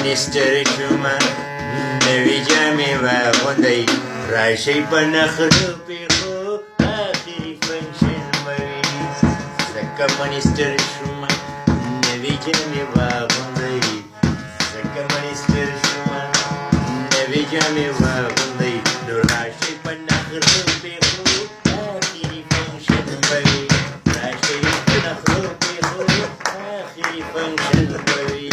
Minister Shuma, Nevi Jamiva, one day, Rashi Panakrupiho, Akiri function ways. The Minister Shuma, Nevi Jamiva, one day, the Minister Shuma, Nevi Jamiva, one day, Rashi Panakrupiho, Akiri function ways. Rashi Panakrupiho, Akiri function ways.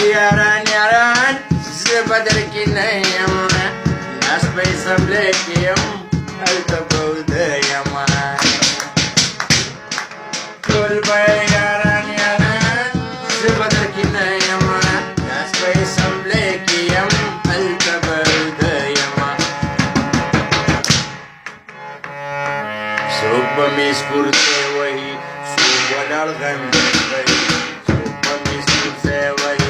Yaran Zebadar Kinayama Nas by some Blakium Alta the Yaman Told by Yaran Zebadar Kinayama Nas by some Blakium Alta the Yaman Sopa Miss Purte Wahi Subadal Gandhi Sopa Miss Purte Wahi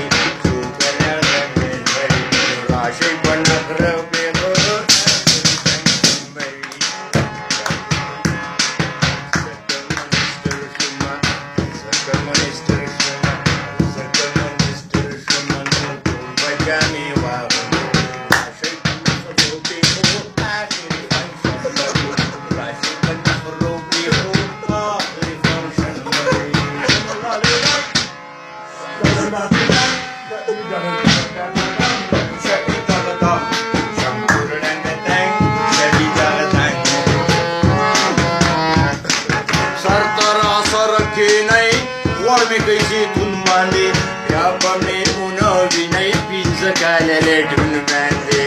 Kasi tunmandi ya pamne uno binai pizza kalele tunmandi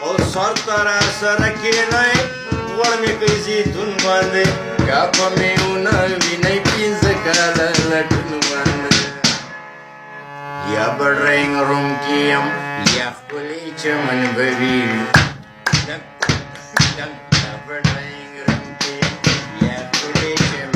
o sartara sarakinai warme kasi tunmandi ya pamne uno binai pizza kalele tunmandi ya bareng rum kiam ya kuli chaman baby dak ya bareng rum kiam ya kuli chaman